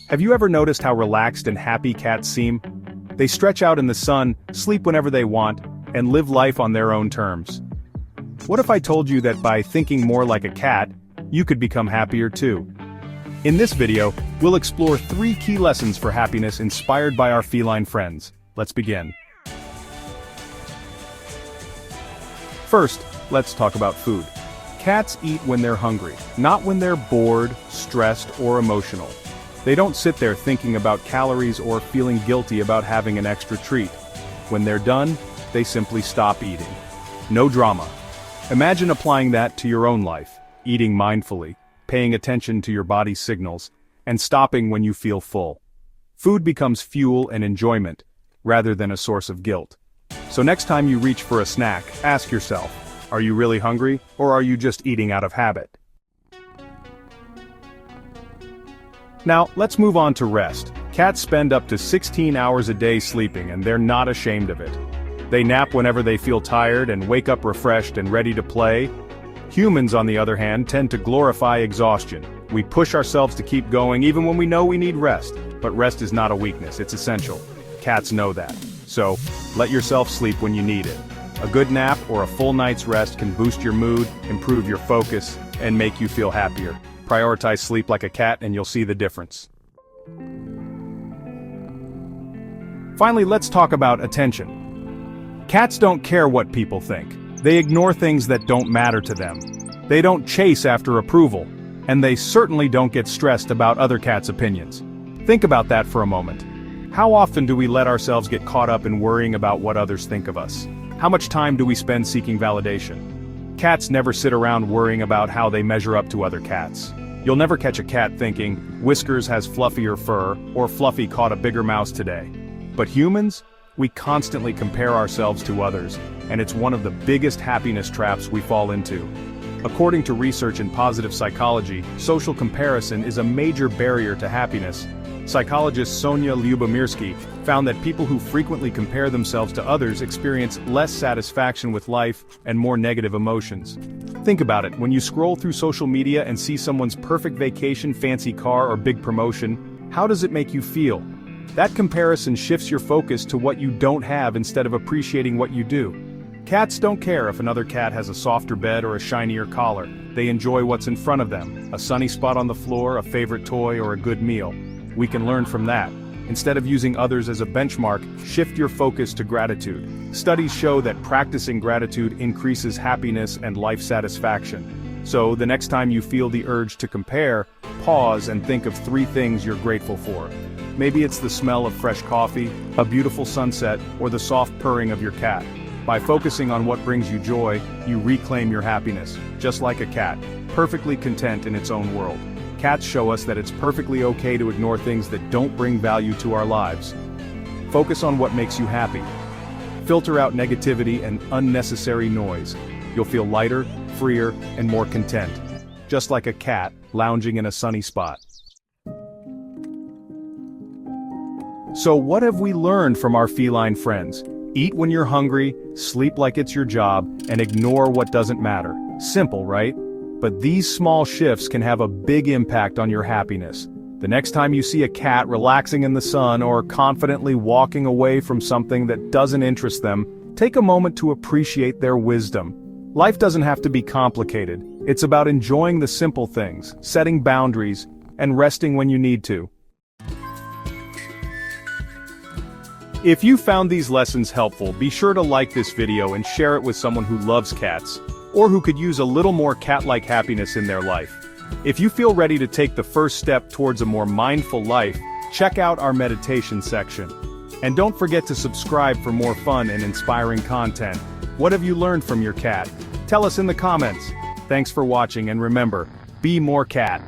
Have you ever noticed how relaxed and happy cats seem? They stretch out in the sun, sleep whenever they want, and live life on their own terms. What if I told you that by thinking more like a cat, you could become happier too? In this video, we'll explore 3 key lessons for happiness inspired by our feline friends. Let's begin. First, let's talk about food. Cats eat when they're hungry, not when they're bored, stressed, or emotional. They don't sit there thinking about calories or feeling guilty about having an extra treat. When they're done, they simply stop eating. No drama. Imagine applying that to your own life, eating mindfully, paying attention to your body's signals, and stopping when you feel full. Food becomes fuel and enjoyment, rather than a source of guilt. So next time you reach for a snack, ask yourself, are you really hungry, or are you just eating out of habit? Now, let's move on to rest. Cats spend up to 16 hours a day sleeping, and they're not ashamed of it. They nap whenever they feel tired and wake up refreshed and ready to play. Humans, on the other hand, tend to glorify exhaustion. We push ourselves to keep going even when we know we need rest. But rest is not a weakness, it's essential. Cats know that. So, let yourself sleep when you need it. A good nap or a full night's rest can boost your mood, improve your focus, and make you feel happier. Prioritize sleep like a cat and you'll see the difference. Finally, let's talk about attention. Cats don't care what people think. They ignore things that don't matter to them. They don't chase after approval, and they certainly don't get stressed about other cats' opinions. Think about that for a moment. How often do we let ourselves get caught up in worrying about what others think of us? How much time do we spend seeking validation? Cats never sit around worrying about how they measure up to other cats. You'll never catch a cat thinking, Whiskers has fluffier fur, or Fluffy caught a bigger mouse today. But humans? We constantly compare ourselves to others, and it's one of the biggest happiness traps we fall into. According to research in positive psychology, social comparison is a major barrier to happiness. Psychologist Sonia Lyubomirsky found that people who frequently compare themselves to others experience less satisfaction with life and more negative emotions. Think about it, when you scroll through social media and see someone's perfect vacation, fancy car, or big promotion, how does it make you feel? That comparison shifts your focus to what you don't have instead of appreciating what you do. Cats don't care if another cat has a softer bed or a shinier collar. They enjoy what's in front of them, a sunny spot on the floor, a favorite toy, or a good meal. We can learn from that. Instead of using others as a benchmark, shift your focus to gratitude. Studies show that practicing gratitude increases happiness and life satisfaction. So, the next time you feel the urge to compare, pause and think of 3 things you're grateful for. Maybe it's the smell of fresh coffee, a beautiful sunset, or the soft purring of your cat. By focusing on what brings you joy, you reclaim your happiness, just like a cat, perfectly content in its own world. Cats show us that it's perfectly okay to ignore things that don't bring value to our lives. Focus on what makes you happy. Filter out negativity and unnecessary noise. You'll feel lighter, freer, and more content. Just like a cat, lounging in a sunny spot. So what have we learned from our feline friends? Eat when you're hungry, sleep like it's your job, and ignore what doesn't matter. Simple, right? But these small shifts can have a big impact on your happiness. The next time you see a cat relaxing in the sun or confidently walking away from something that doesn't interest them, take a moment to appreciate their wisdom. Life doesn't have to be complicated. It's about enjoying the simple things, setting boundaries, and resting when you need to. If you found these lessons helpful, be sure to like this video and share it with someone who loves cats, or who could use a little more cat-like happiness in their life. If you feel ready to take the first step towards a more mindful life, check out our meditation section. And don't forget to subscribe for more fun and inspiring content. What have you learned from your cat? Tell us in the comments. Thanks for watching, and remember, be more cat.